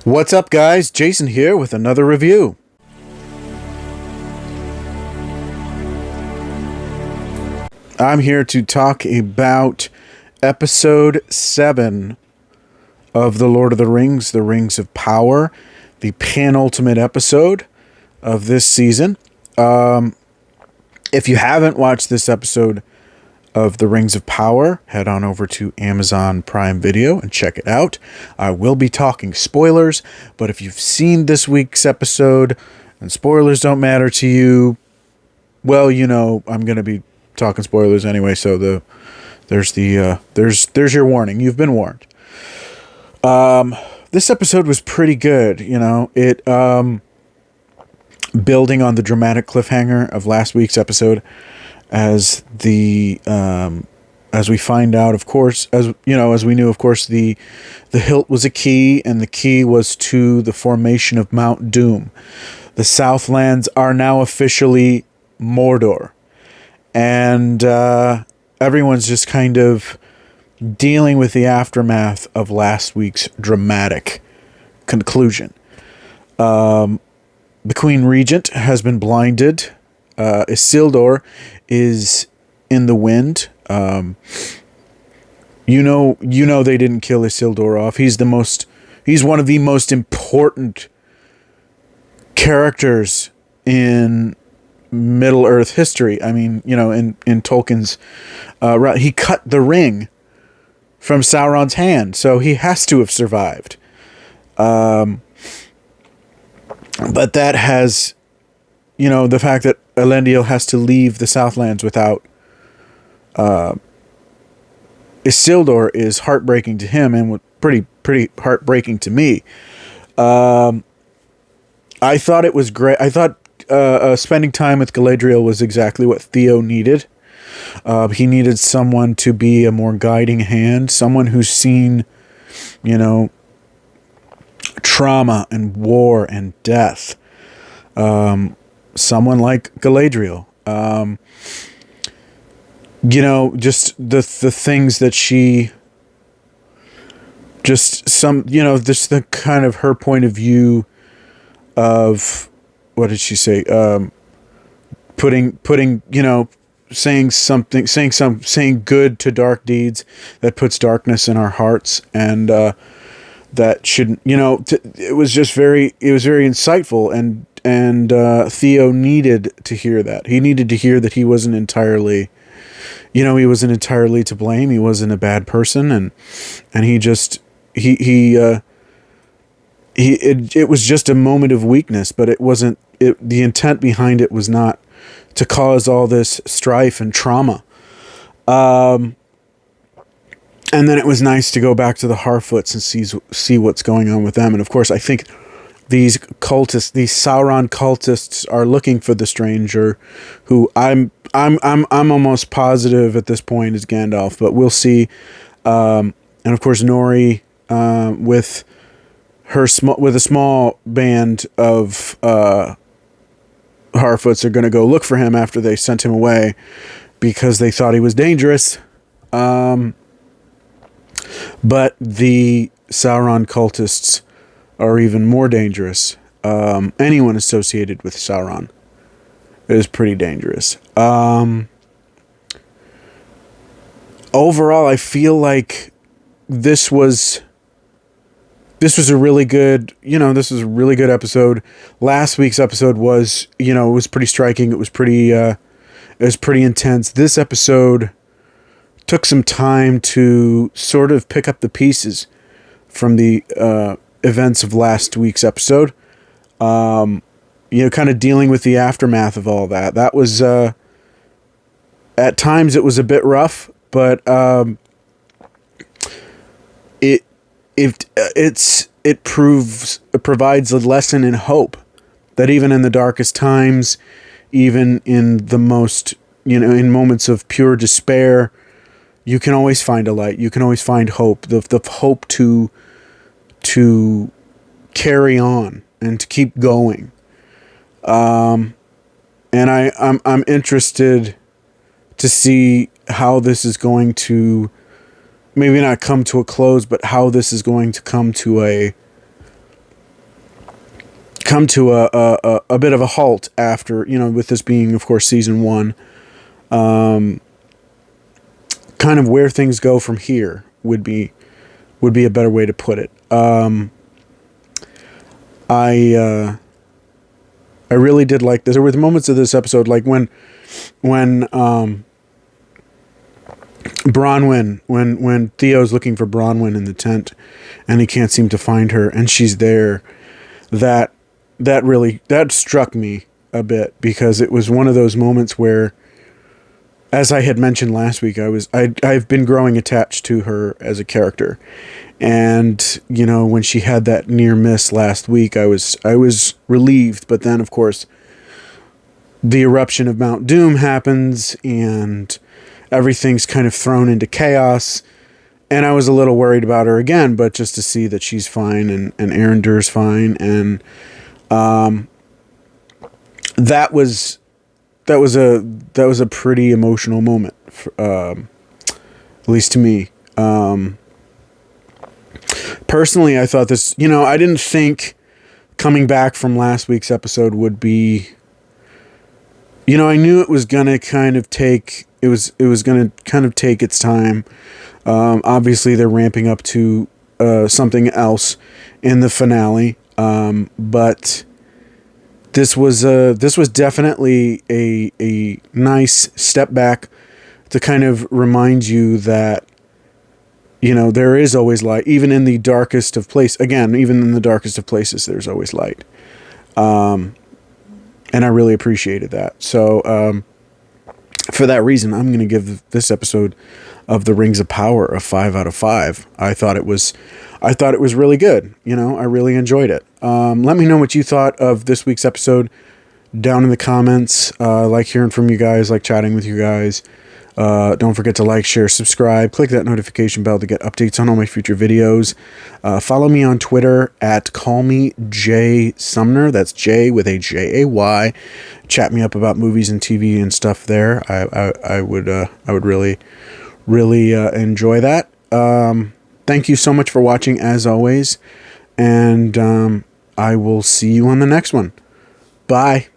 What's up, guys? Jason here with another review. I'm here to talk about episode 7 of The Lord of the Rings of Power, the penultimate episode of this season. If you haven't watched this episode of The Rings of Power, head on over to Amazon Prime Video and check it out. I will be talking spoilers, but if you've seen this week's episode and spoilers don't matter to you, well, you know, I'm going to be talking spoilers anyway, so there's your warning. You've been warned. This episode was pretty good, you know. It building on the dramatic cliffhanger of last week's episode, as we find out, of course, as we knew, of course, the hilt was a key, and the key was to the formation of Mount Doom. The Southlands are now officially Mordor, and everyone's just kind of dealing with the aftermath of last week's dramatic conclusion. The Queen Regent has been blinded. Isildur is in the wind. You know they didn't kill Isildur off. He's one of the most important characters in Middle Earth history. I mean, you know, in Tolkien's, he cut the ring from Sauron's hand, so he has to have survived. But that has, you know, the fact that Elendil has to leave the Southlands without Isildur is heartbreaking to him, and pretty heartbreaking to me. I thought it was great. I thought spending time with Galadriel was exactly what Theo needed. He needed someone to be a more guiding hand, someone who's seen, you know, trauma and war and death. Someone like Galadriel. You know, just the things that she, just the kind of her point of view of, what did she say? Putting, you know, saying good to dark deeds that puts darkness in our hearts, and that shouldn't, you know, it was very insightful, and Theo needed to hear that. He needed to hear that he wasn't entirely, you know, he wasn't entirely to blame. He wasn't a bad person, and it was just a moment of weakness, but it wasn't. The intent behind it was not to cause all this strife and trauma. And then it was nice to go back to the Harfoots and see what's going on with them. And of course, I think these Sauron cultists are looking for the stranger, who I'm almost positive at this point is Gandalf, but we'll see. And of course, Nori, with a small band of Harfoots, are going to go look for him after they sent him away because they thought he was dangerous. But the Sauron cultists are even more dangerous. Anyone associated with Sauron is pretty dangerous. Overall, I feel like this was a really good, this was a really good episode. Last week's episode was, it was pretty striking. It was pretty intense. This episode took some time to sort of pick up the pieces from the events of last week's episode. Kind of dealing with the aftermath of all that. That was, at times it was a bit rough, but it provides a lesson in hope that even in the darkest times, even in the most, in moments of pure despair, you can always find a light. You can always find hope. The hope to carry on and to keep going. And I'm interested to see how this is going to maybe not come to a close, but how this is going to come to a bit of a halt after, with this being, of course, season 1. Kind of where things go from here would be a better way to put it. I really did like this. There were the moments of this episode, like when Bronwyn, when Theo's looking for Bronwyn in the tent, and he can't seem to find her, and she's there. That struck me a bit, because it was one of those moments where, as I had mentioned last week, I've been growing attached to her as a character, and when she had that near miss last week, I was relieved. But then, of course, the eruption of Mount Doom happens, and everything's kind of thrown into chaos, and I was a little worried about her again. But just to see that she's fine, and Arrender's fine, and that was a pretty emotional moment, at least to me. Personally, I thought this, I didn't think coming back from last week's episode would be, I knew it was going to kind of take its time. Obviously they're ramping up to something else in the finale. But this was definitely a nice step back to kind of remind you that, there is always light, even in the darkest of places. Again, even in the darkest of places, there's always light. And I really appreciated that. So, for that reason, I'm going to give this episode of The Rings of Power a 5 out of 5. I thought it was really good. I really enjoyed it. Let me know what you thought of this week's episode down in the comments. Like hearing from you guys, like chatting with you guys. Don't forget to like, share, subscribe. Click that notification bell to get updates on all my future videos. Follow me on Twitter at callmejsumner. That's J with a J-A-Y. Chat me up about movies and TV and stuff there. I would really enjoy that. Thank you so much for watching, as always, and I will see you on the next one. Bye.